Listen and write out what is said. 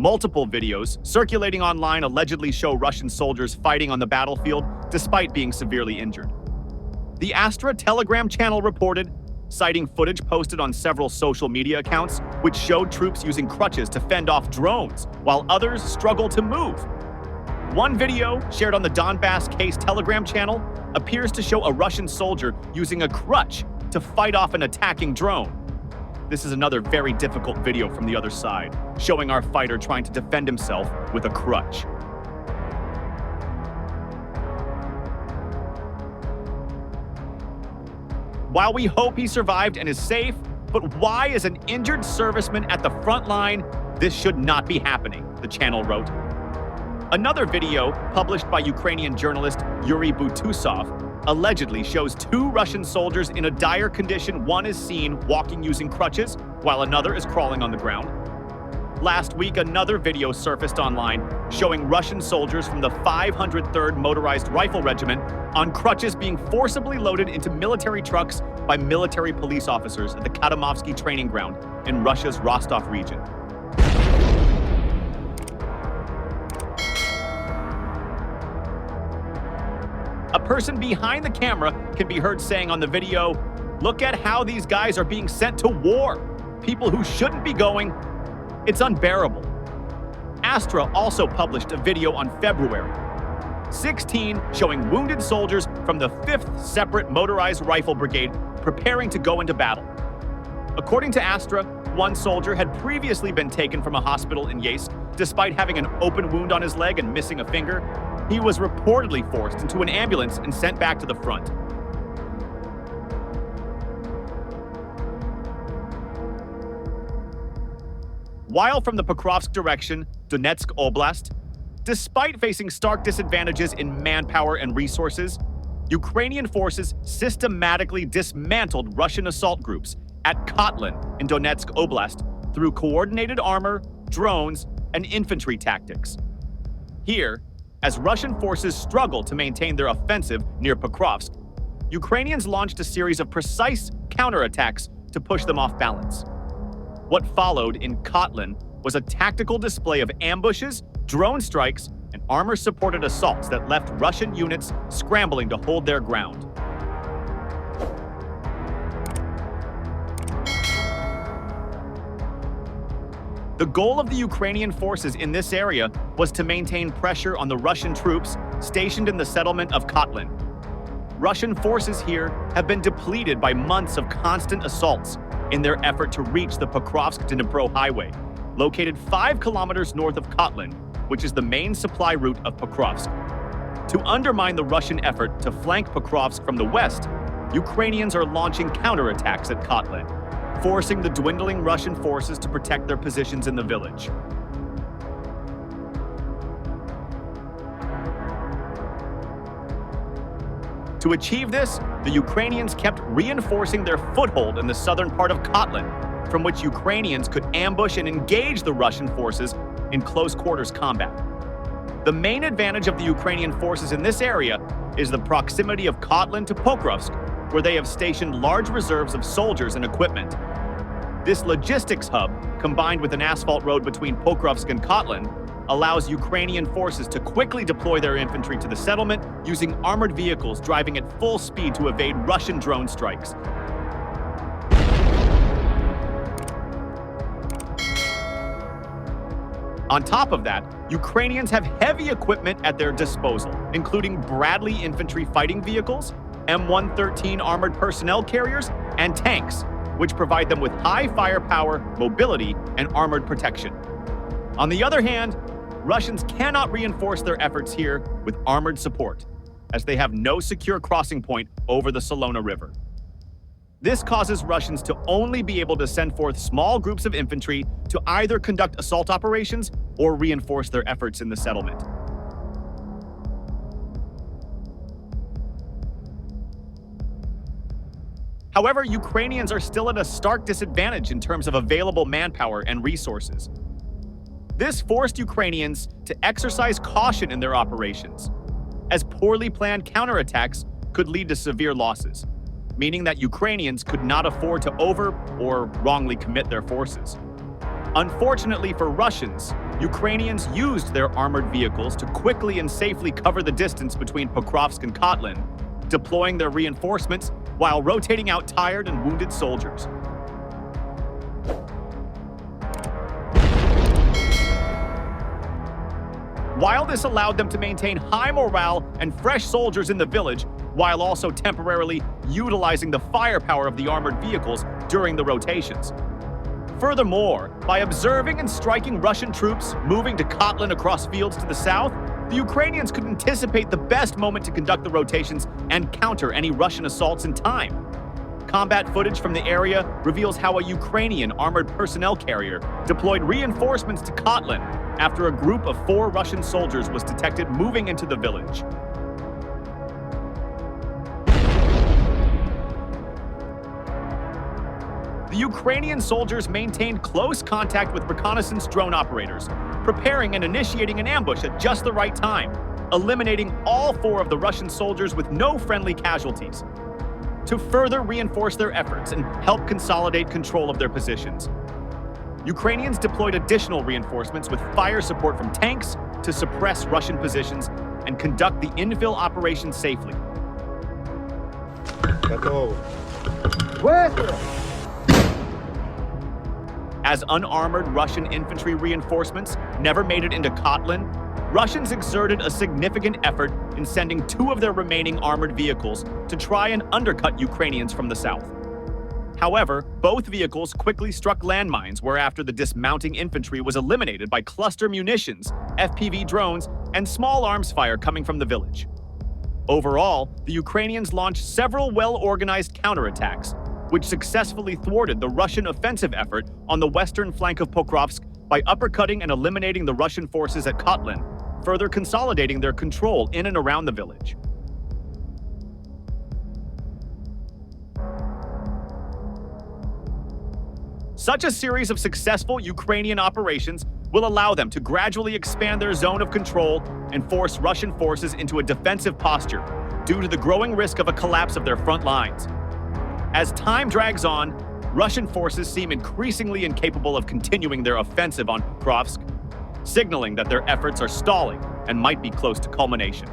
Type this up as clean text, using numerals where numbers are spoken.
Multiple videos circulating online allegedly show Russian soldiers fighting on the battlefield despite being severely injured. The Astra Telegram channel reported, citing footage posted on several social media accounts, which showed troops using crutches to fend off drones, while others struggle to move. One video, shared on the Donbass Case Telegram channel, appears to show a Russian soldier using a crutch to fight off an attacking drone. This is another very difficult video from the other side, showing our fighter trying to defend himself with a crutch. While we hope he survived and is safe, but why is an injured serviceman at the front line? This should not be happening, the channel wrote. Another video, published by Ukrainian journalist Yuri Butusov, allegedly shows two Russian soldiers in a dire condition. One is seen walking using crutches, while another is crawling on the ground. Last week, another video surfaced online showing Russian soldiers from the 503rd Motorized Rifle Regiment on crutches being forcibly loaded into military trucks by military police officers at the Katamovsky training ground in Russia's Rostov region. A person behind the camera can be heard saying on the video, "Look at how these guys are being sent to war. People who shouldn't be going. It's unbearable." Astra also published a video on February 16 showing wounded soldiers from the 5th Separate Motorized Rifle Brigade preparing to go into battle. According to Astra, one soldier had previously been taken from a hospital in Yeisk despite having an open wound on his leg and missing a finger. He was reportedly forced into an ambulance and sent back to the front. While from the Pokrovsk direction, Donetsk Oblast, despite facing stark disadvantages in manpower and resources, Ukrainian forces systematically dismantled Russian assault groups at Cotland in Donetsk Oblast through coordinated armor, drones, and infantry tactics. Here, as Russian forces struggle to maintain their offensive near Pokrovsk, Ukrainians launched a series of precise counterattacks to push them off balance. What followed in Cotland was a tactical display of ambushes, drone strikes, and armor-supported assaults that left Russian units scrambling to hold their ground. The goal of the Ukrainian forces in this area was to maintain pressure on the Russian troops stationed in the settlement of Cotland. Russian forces here have been depleted by months of constant assaults in their effort to reach the Pokrovsk-Dnipro highway, located 5 kilometers north of Cotland, which is the main supply route of Pokrovsk. To undermine the Russian effort to flank Pokrovsk from the west, Ukrainians are launching counterattacks at Cotland, forcing the dwindling Russian forces to protect their positions in the village. To achieve this, the Ukrainians kept reinforcing their foothold in the southern part of Cotland, from which Ukrainians could ambush and engage the Russian forces in close-quarters combat. The main advantage of the Ukrainian forces in this area is the proximity of Cotland to Pokrovsk, where they have stationed large reserves of soldiers and equipment. This logistics hub, combined with an asphalt road between Pokrovsk and Cotland, allows Ukrainian forces to quickly deploy their infantry to the settlement using armored vehicles driving at full speed to evade Russian drone strikes. On top of that, Ukrainians have heavy equipment at their disposal, including Bradley infantry fighting vehicles, M113 armored personnel carriers, and tanks, which provide them with high firepower, mobility, and armored protection. On the other hand, Russians cannot reinforce their efforts here with armored support, as they have no secure crossing point over the Salona River. This causes Russians to only be able to send forth small groups of infantry to either conduct assault operations or reinforce their efforts in the settlement. However, Ukrainians are still at a stark disadvantage in terms of available manpower and resources. This forced Ukrainians to exercise caution in their operations, as poorly planned counterattacks could lead to severe losses, meaning that Ukrainians could not afford to over or wrongly commit their forces. Unfortunately for Russians, Ukrainians used their armored vehicles to quickly and safely cover the distance between Pokrovsk and Cotland, deploying their reinforcements while rotating out tired and wounded soldiers. While this allowed them to maintain high morale and fresh soldiers in the village, while also temporarily utilizing the firepower of the armored vehicles during the rotations. Furthermore, by observing and striking Russian troops moving to Cotland across fields to the south, the Ukrainians could anticipate the best moment to conduct the rotations and counter any Russian assaults in time. Combat footage from the area reveals how a Ukrainian armored personnel carrier deployed reinforcements to Cotland after a group of 4 Russian soldiers was detected moving into the village. The Ukrainian soldiers maintained close contact with reconnaissance drone operators, preparing and initiating an ambush at just the right time, eliminating all 4 of the Russian soldiers with no friendly casualties. To further reinforce their efforts and help consolidate control of their positions, Ukrainians deployed additional reinforcements with fire support from tanks to suppress Russian positions and conduct the infill operation safely. As unarmored Russian infantry reinforcements never made it into Cotland, Russians exerted a significant effort in sending 2 of their remaining armored vehicles to try and undercut Ukrainians from the south. However, both vehicles quickly struck landmines, whereafter the dismounting infantry was eliminated by cluster munitions, FPV drones, and small arms fire coming from the village. Overall, the Ukrainians launched several well-organized counterattacks, which successfully thwarted the Russian offensive effort on the western flank of Pokrovsk by uppercutting and eliminating the Russian forces at Cotland, further consolidating their control in and around the village. Such a series of successful Ukrainian operations will allow them to gradually expand their zone of control and force Russian forces into a defensive posture due to the growing risk of a collapse of their front lines. As time drags on, Russian forces seem increasingly incapable of continuing their offensive on Pokrovsk, signaling that their efforts are stalling and might be close to culmination.